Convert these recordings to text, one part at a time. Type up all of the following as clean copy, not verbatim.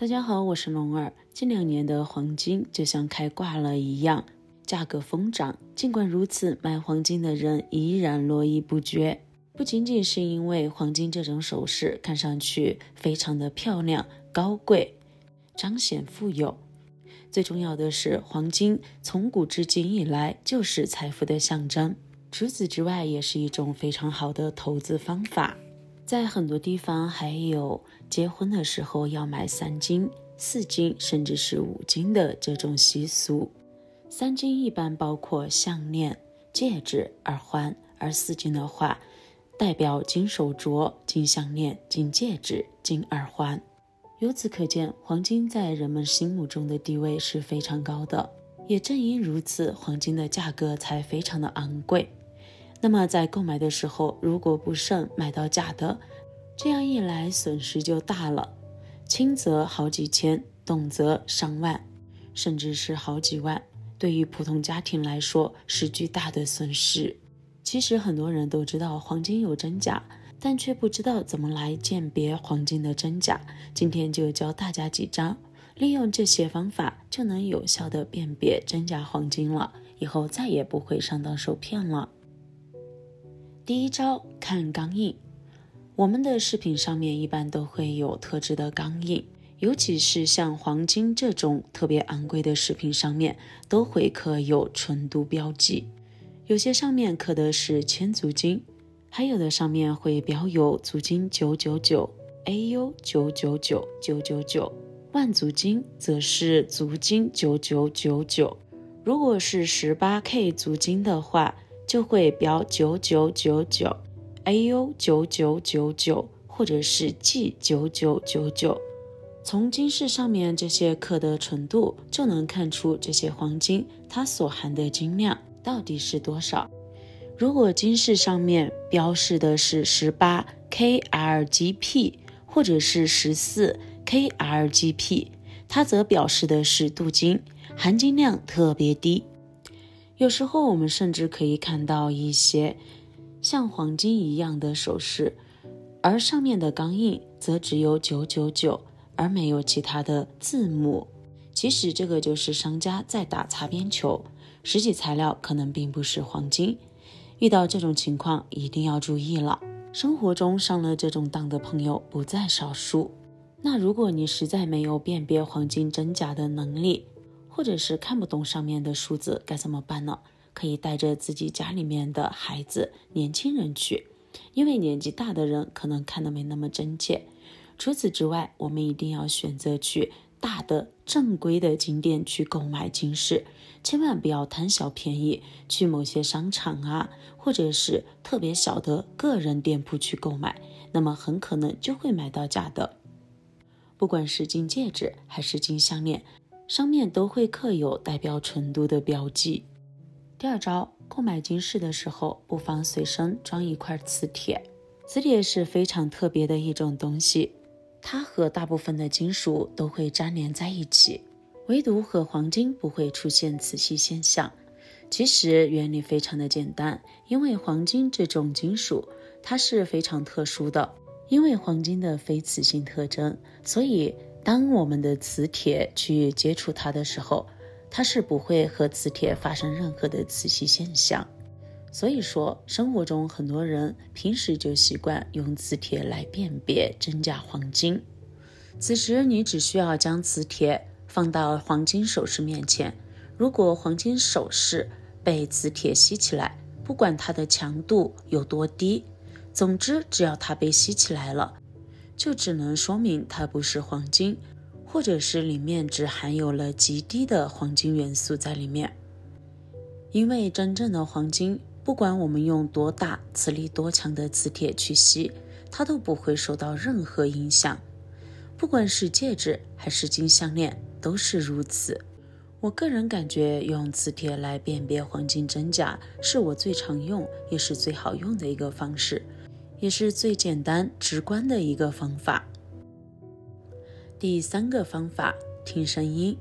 大家好，我是龙儿。近2年的黄金就像开挂了一样，价格疯涨。尽管如此，买黄金的人依然络绎不绝。不仅仅是因为黄金这种首饰看上去非常的漂亮、高贵，彰显富有。最重要的是，黄金从古至今以来就是财富的象征。除此之外，也是一种非常好的投资方法。在很多地方还有结婚的时候要买3金、4金甚至是5金的这种习俗。3金一般包括项链、戒指、耳环，而4金的话代表金手镯、金项链、金戒指、金耳环。由此可见，黄金在人们心目中的地位是非常高的，也正因如此，黄金的价格才非常的昂贵。那么在购买的时候，如果不慎买到假的，这样一来损失就大了，轻则好几千，动则上万，甚至是好几万，对于普通家庭来说是巨大的损失。其实很多人都知道黄金有真假，但却不知道怎么来鉴别黄金的真假。今天就教大家几招，利用这些方法就能有效的辨别真假黄金了，以后再也不会上当受骗了。第一招，看钢印。我们的饰品上面一般都会有特制的钢印，尤其是像黄金这种特别昂贵的饰品上面都会刻有纯度标记，有些上面刻的是千足金，还有的上面会标有足金999、AU 999、999，万足金则是足金9999。如果是 18K 足金的话，就会标9999、AU 9999或者是 G9999。从金饰上面这些刻的纯度就能看出这些黄金它所含的金量到底是多少。如果金饰上面标示的是 18KRGP 或者是 14KRGP， 它则表示的是镀金，含金量特别低。有时候我们甚至可以看到一些像黄金一样的首饰，而上面的钢印则只有999，而没有其他的字母。其实这个就是商家在打擦边球，实际材料可能并不是黄金。遇到这种情况一定要注意了，生活中上了这种当的朋友不在少数。那如果你实在没有辨别黄金真假的能力，或者是看不懂上面的数字，该怎么办呢？可以带着自己家里面的孩子、年轻人去，因为年纪大的人可能看得没那么真切。除此之外，我们一定要选择去大的正规的金店去购买金饰，千万不要贪小便宜，去某些商场啊，或者是特别小的个人店铺去购买，那么很可能就会买到假的。不管是金戒指还是金项链，上面都会刻有代表纯度的标记。第二招，购买金饰的时候不妨随身装一块磁铁。磁铁是非常特别的一种东西，它和大部分的金属都会粘连在一起，唯独和黄金不会出现磁吸现象。其实原理非常的简单，因为黄金这种金属它是非常特殊的，因为黄金的非磁性特征，所以当我们的磁铁去接触它的时候，它是不会和磁铁发生任何的磁吸现象。所以说生活中很多人平时就习惯用磁铁来辨别真假黄金。此时你只需要将磁铁放到黄金首饰面前，如果黄金首饰被磁铁吸起来，不管它的强度有多低，总之只要它被吸起来了，就只能说明它不是黄金，或者是里面只含有了极低的黄金元素在里面。因为真正的黄金，不管我们用多大、磁力多强的磁铁去吸，它都不会受到任何影响。不管是戒指还是金项链都是如此。我个人感觉用磁铁来辨别黄金真假是我最常用也是最好用的一个方式，也是最简单直观的一个方法。第3个方法，听声音。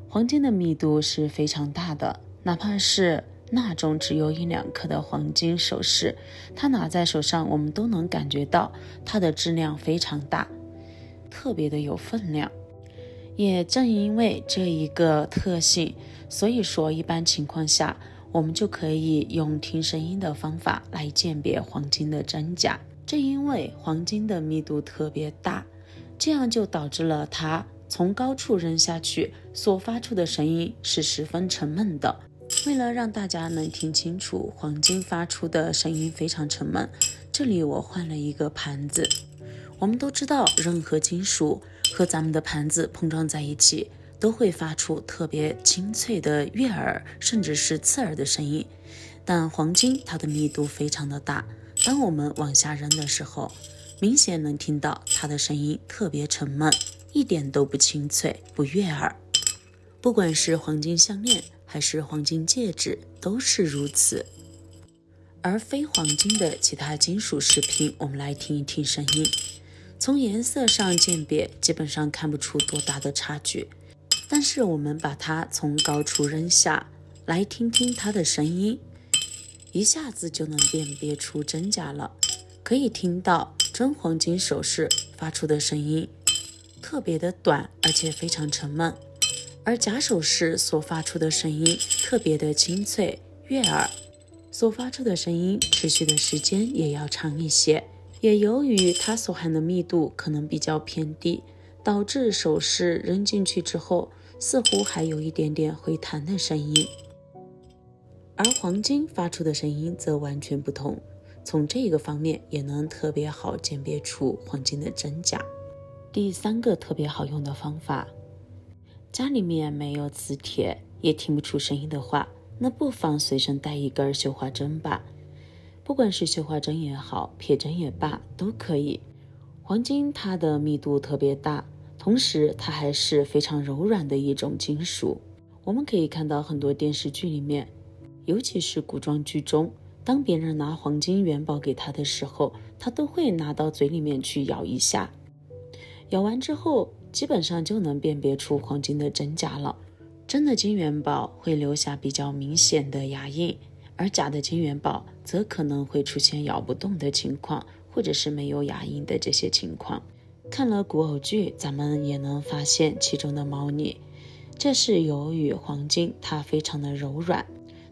黄金的密度是非常大的，哪怕是那种只有1-2克的黄金首饰，它拿在手上我们都能感觉到它的质量非常大，特别的有分量。也正因为这一个特性，所以说一般情况下我们就可以用听声音的方法来鉴别黄金的真假。正因为黄金的密度特别大，这样就导致了它从高处扔下去所发出的声音是十分沉闷的。为了让大家能听清楚黄金发出的声音非常沉闷，这里我换了一个盘子。我们都知道任何金属和咱们的盘子碰撞在一起都会发出特别清脆的悦耳甚至是刺耳的声音，但黄金它的密度非常的大，当我们往下扔的时候，明显能听到它的声音特别沉闷，一点都不清脆不悦耳。不管是黄金项链还是黄金戒指都是如此。而非黄金的其他金属饰品，我们来听一听声音。从颜色上鉴别基本上看不出多大的差距，但是我们把它从高处扔下来听听它的声音，一下子就能辨别出真假了。可以听到真黄金首饰发出的声音特别的短，而且非常沉闷，而假首饰所发出的声音特别的清脆悦耳，所发出的声音持续的时间也要长一些。也由于它所含的密度可能比较偏低，导致首饰扔进去之后似乎还有一点点回弹的声音。而黄金发出的声音则完全不同，从这个方面也能特别好鉴别出黄金的真假。第三个特别好用的方法，家里面没有磁铁也听不出声音的话，那不妨随身带一根绣花针吧。不管是绣花针也好，撇针也罢，都可以。黄金它的密度特别大，同时它还是非常柔软的一种金属。我们可以看到很多电视剧里面，尤其是古装剧中，当别人拿黄金元宝给他的时候，他都会拿到嘴里面去咬一下，咬完之后基本上就能辨别出黄金的真假了。真的金元宝会留下比较明显的牙印，而假的金元宝则可能会出现咬不动的情况，或者是没有牙印的这些情况。看了古偶剧，咱们也能发现其中的猫腻，这是由于黄金它非常的柔软，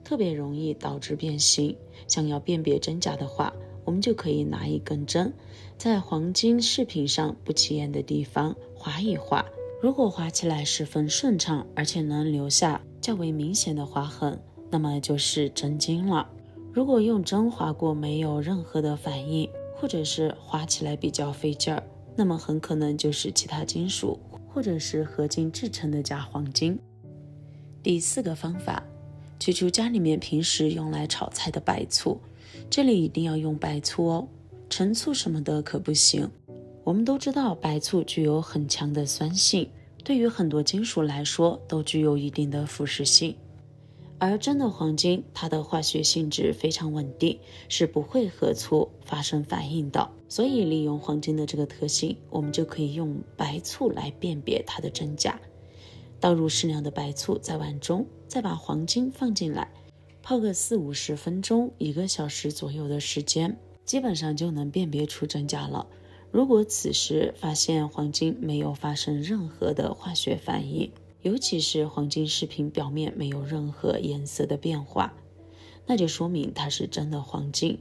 特别容易导致变形。想要辨别真假的话，我们就可以拿一根针，在黄金饰品上不起眼的地方划一划，如果划起来十分顺畅，而且能留下较为明显的划痕，那么就是真金了。如果用针划过没有任何的反应，或者是划起来比较费劲儿，那么很可能就是其他金属或者是合金制成的假黄金。第四个方法，取出家里面平时用来炒菜的白醋，这里一定要用白醋哦，陈醋什么的可不行。我们都知道白醋具有很强的酸性，对于很多金属来说都具有一定的腐蚀性。而真的黄金，它的化学性质非常稳定，是不会和醋发生反应的。所以利用黄金的这个特性，我们就可以用白醋来辨别它的真假。倒入适量的白醋在碗中，再把黄金放进来，泡个40-50分钟，1个小时左右的时间，基本上就能辨别出真假了。如果此时发现黄金没有发生任何的化学反应，尤其是黄金饰品表面没有任何颜色的变化，那就说明它是真的黄金。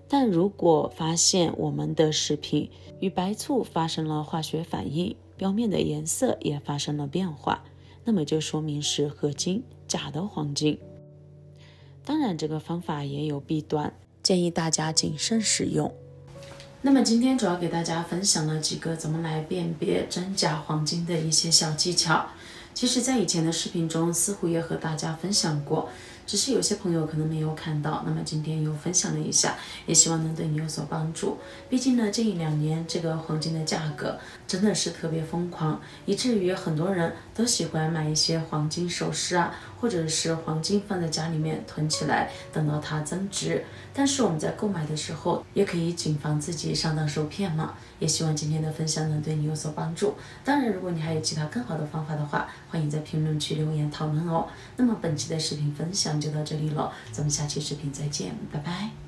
但如果发现我们的饰品与白醋发生了化学反应，表面的颜色也发生了变化，那么就说明是合金，假的黄金。当然这个方法也有弊端，建议大家谨慎使用。那么今天主要给大家分享了几个怎么来辨别真假黄金的一些小技巧。其实在以前的视频中似乎也和大家分享过，只是有些朋友可能没有看到，那么今天又分享了一下，也希望能对你有所帮助。毕竟呢，这1-2年这个黄金的价格真的是特别疯狂，以至于很多人都喜欢买一些黄金首饰啊，或者是黄金放在家里面囤起来，等到它增值。但是我们在购买的时候也可以谨防自己上当受骗嘛。也希望今天的分享能对你有所帮助。当然如果你还有其他更好的方法的话，欢迎在评论区留言讨论哦。那么本期的视频分享就到这里了，咱们下期视频再见，拜拜。